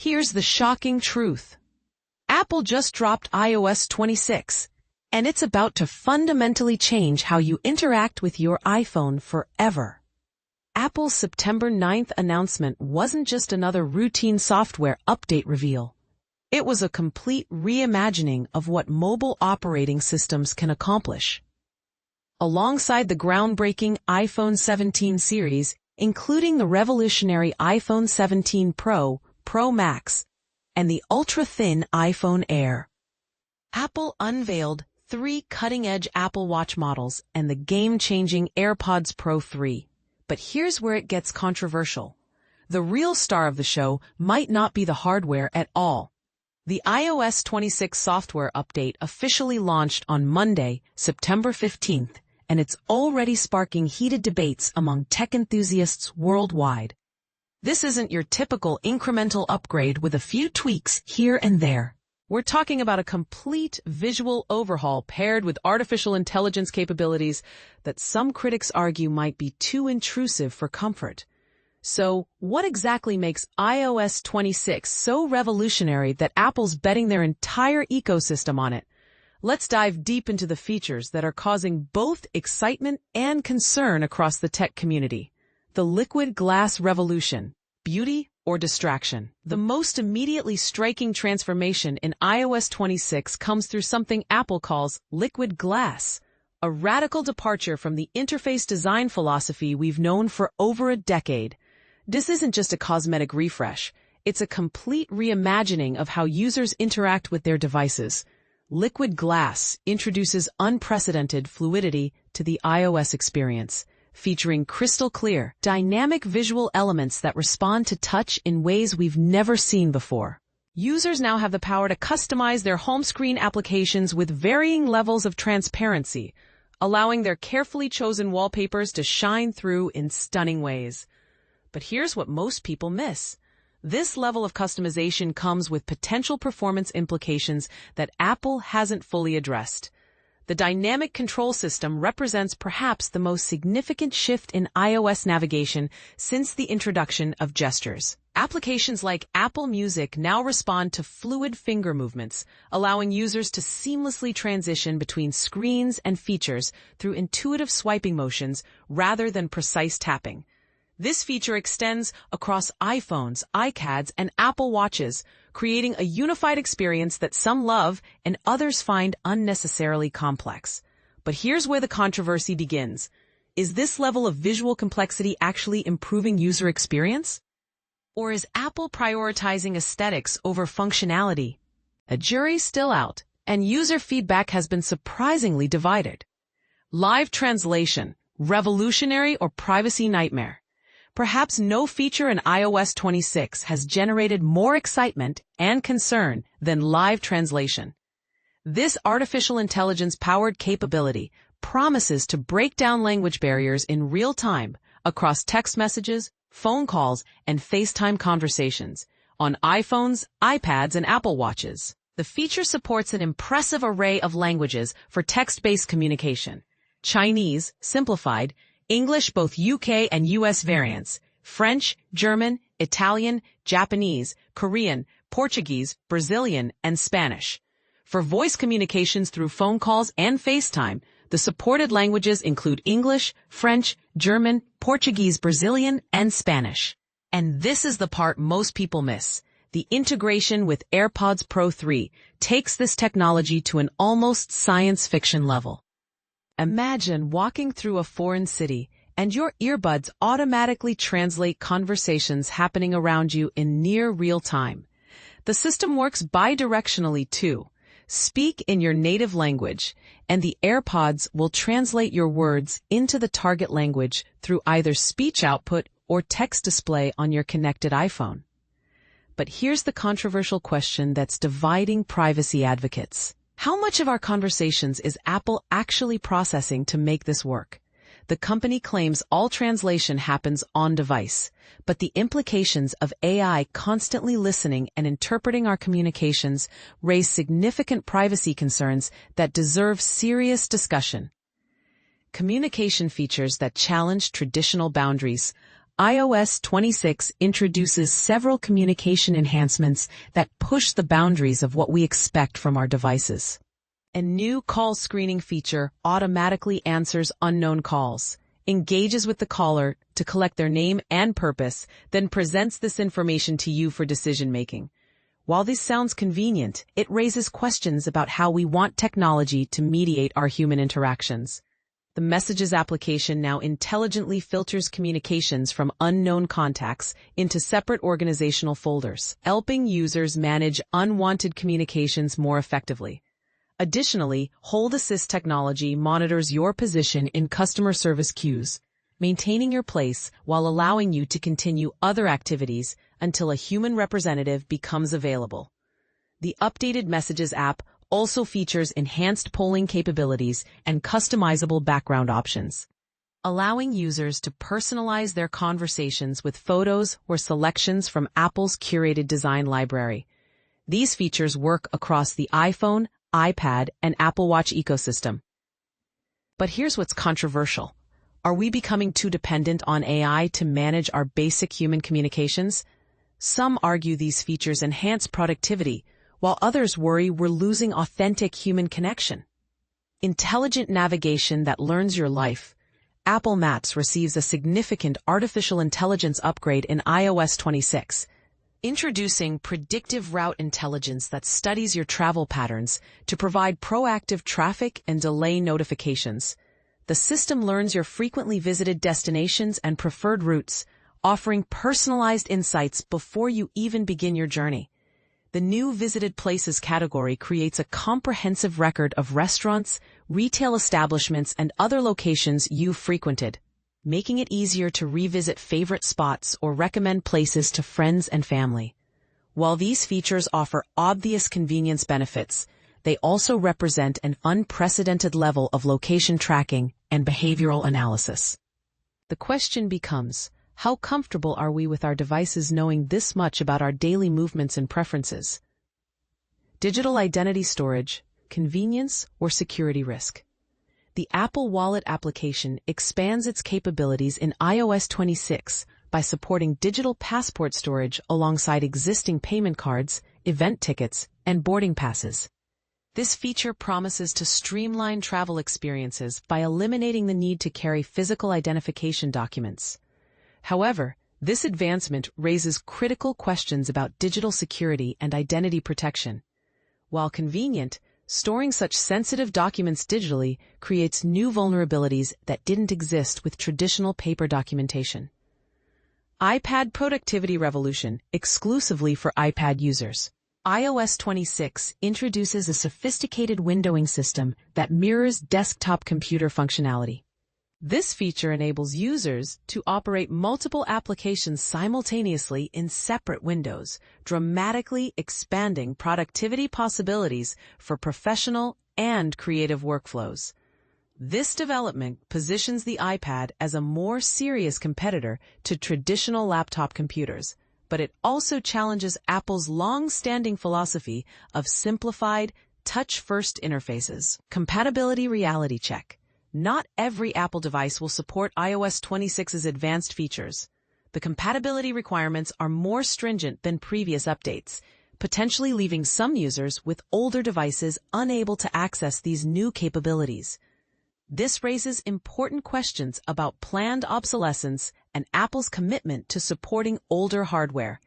Here's the shocking truth. Apple just dropped iOS 26, and it's about to fundamentally change how you interact with your iPhone forever. Apple's September 9th announcement wasn't just another routine software update reveal. It was a complete reimagining of what mobile operating systems can accomplish. Alongside the groundbreaking iPhone 17 series, including the revolutionary iPhone 17 Pro, Pro Max, and the ultra-thin iPhone Air, Apple unveiled 3 cutting-edge Apple Watch models and the game-changing AirPods Pro 3. But here's where it gets controversial. The real star of the show might not be the hardware at all. The iOS 26 software update officially launched on Monday, September 15th, and it's already sparking heated debates among tech enthusiasts worldwide. This isn't your typical incremental upgrade with a few tweaks here and there. We're talking about a complete visual overhaul paired with artificial intelligence capabilities that some critics argue might be too intrusive for comfort. So, what exactly makes iOS 26 so revolutionary that Apple's betting their entire ecosystem on it? Let's dive deep into the features that are causing both excitement and concern across the tech community. The liquid glass revolution. Beauty or distraction? The most immediately striking transformation in iOS 26 comes through something Apple calls liquid glass, a radical departure from the interface design philosophy we've known for over a decade. This isn't just a cosmetic refresh. It's a complete reimagining of how users interact with their devices. Liquid glass introduces unprecedented fluidity to the iOS experience, featuring crystal-clear, dynamic visual elements that respond to touch in ways we've never seen before. Users now have the power to customize their home screen applications with varying levels of transparency, allowing their carefully chosen wallpapers to shine through in stunning ways. But here's what most people miss. This level of customization comes with potential performance implications that Apple hasn't fully addressed. The dynamic control system represents perhaps the most significant shift in iOS navigation since the introduction of gestures. Applications like Apple Music now respond to fluid finger movements, allowing users to seamlessly transition between screens and features through intuitive swiping motions rather than precise tapping. This feature extends across iPhones, iPads, and Apple Watches, creating a unified experience that some love and others find unnecessarily complex. But here's where the controversy begins. Is this level of visual complexity actually improving user experience? Or is Apple prioritizing aesthetics over functionality? A jury's still out, and user feedback has been surprisingly divided. Live translation, revolutionary or privacy nightmare? Perhaps no feature in iOS 26 has generated more excitement and concern than live translation. This artificial intelligence-powered capability promises to break down language barriers in real time across text messages, phone calls, and FaceTime conversations on iPhones, iPads, and Apple Watches. The feature supports an impressive array of languages for text-based communication: Chinese, simplified, English, both UK and US variants, French, German, Italian, Japanese, Korean, Portuguese, Brazilian, and Spanish. For voice communications through phone calls and FaceTime, the supported languages include English, French, German, Portuguese, Brazilian, and Spanish. And this is the part most people miss. The integration with AirPods Pro 3 takes this technology to an almost science fiction level. Imagine walking through a foreign city and your earbuds automatically translate conversations happening around you in near real time. The system works bidirectionally too. Speak in your native language, and the AirPods will translate your words into the target language through either speech output or text display on your connected iPhone. But here's the controversial question that's dividing privacy advocates. How much of our conversations is Apple actually processing to make this work? The company claims all translation happens on device, but the implications of AI constantly listening and interpreting our communications raise significant privacy concerns that deserve serious discussion. Communication features that challenge traditional boundaries, iOS 26 introduces several communication enhancements that push the boundaries of what we expect from our devices. A new call screening feature automatically answers unknown calls, engages with the caller to collect their name and purpose, then presents this information to you for decision-making. While this sounds convenient, it raises questions about how we want technology to mediate our human interactions. The Messages application now intelligently filters communications from unknown contacts into separate organizational folders, helping users manage unwanted communications more effectively. Additionally, Hold Assist technology monitors your position in customer service queues, maintaining your place while allowing you to continue other activities until a human representative becomes available. The updated Messages app also features enhanced polling capabilities and customizable background options, allowing users to personalize their conversations with photos or selections from Apple's curated design library. These features work across the iPhone, iPad, and Apple Watch ecosystem. But here's what's controversial. Are we becoming too dependent on AI to manage our basic human communications? Some argue these features enhance productivity, while others worry we're losing authentic human connection. Intelligent navigation that learns your life. Apple Maps receives a significant artificial intelligence upgrade in iOS 26, introducing predictive route intelligence that studies your travel patterns to provide proactive traffic and delay notifications. The system learns your frequently visited destinations and preferred routes, offering personalized insights before you even begin your journey. The new Visited Places category creates a comprehensive record of restaurants, retail establishments, and other locations you've frequented, making it easier to revisit favorite spots or recommend places to friends and family. While these features offer obvious convenience benefits, they also represent an unprecedented level of location tracking and behavioral analysis. The question becomes, how comfortable are we with our devices knowing this much about our daily movements and preferences? Digital identity storage, convenience, or security risk? The Apple Wallet application expands its capabilities in iOS 26 by supporting digital passport storage alongside existing payment cards, event tickets, and boarding passes. This feature promises to streamline travel experiences by eliminating the need to carry physical identification documents. However, this advancement raises critical questions about digital security and identity protection. While convenient, storing such sensitive documents digitally creates new vulnerabilities that didn't exist with traditional paper documentation. iPad Productivity Revolution, exclusively for iPad users. iOS 26 introduces a sophisticated windowing system that mirrors desktop computer functionality. This feature enables users to operate multiple applications simultaneously in separate windows, dramatically expanding productivity possibilities for professional and creative workflows. This development positions the iPad as a more serious competitor to traditional laptop computers, but it also challenges Apple's long-standing philosophy of simplified, touch-first interfaces. Compatibility reality check. Not every Apple device will support iOS 26's advanced features. The compatibility requirements are more stringent than previous updates, potentially leaving some users with older devices unable to access these new capabilities. This raises important questions about planned obsolescence and Apple's commitment to supporting older hardware.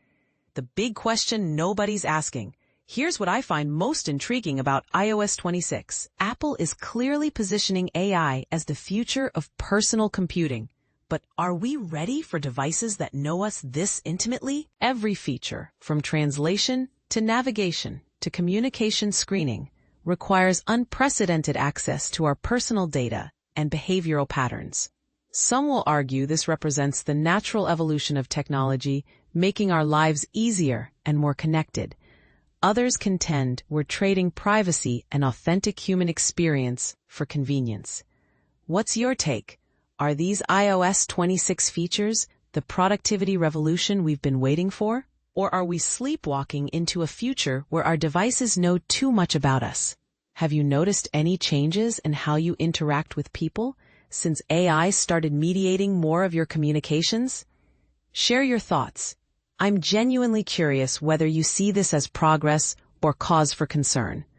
The big question nobody's asking. Here's what I find most intriguing about iOS 26. Apple is clearly positioning AI as the future of personal computing. But are we ready for devices that know us this intimately? Every feature, from translation to navigation to communication screening, requires unprecedented access to our personal data and behavioral patterns. Some will argue this represents the natural evolution of technology, making our lives easier and more connected. Others contend we're trading privacy and authentic human experience for convenience. What's your take? Are these iOS 26 features the productivity revolution we've been waiting for? Or are we sleepwalking into a future where our devices know too much about us? Have you noticed any changes in how you interact with people since AI started mediating more of your communications? Share your thoughts. I'm genuinely curious whether you see this as progress or cause for concern.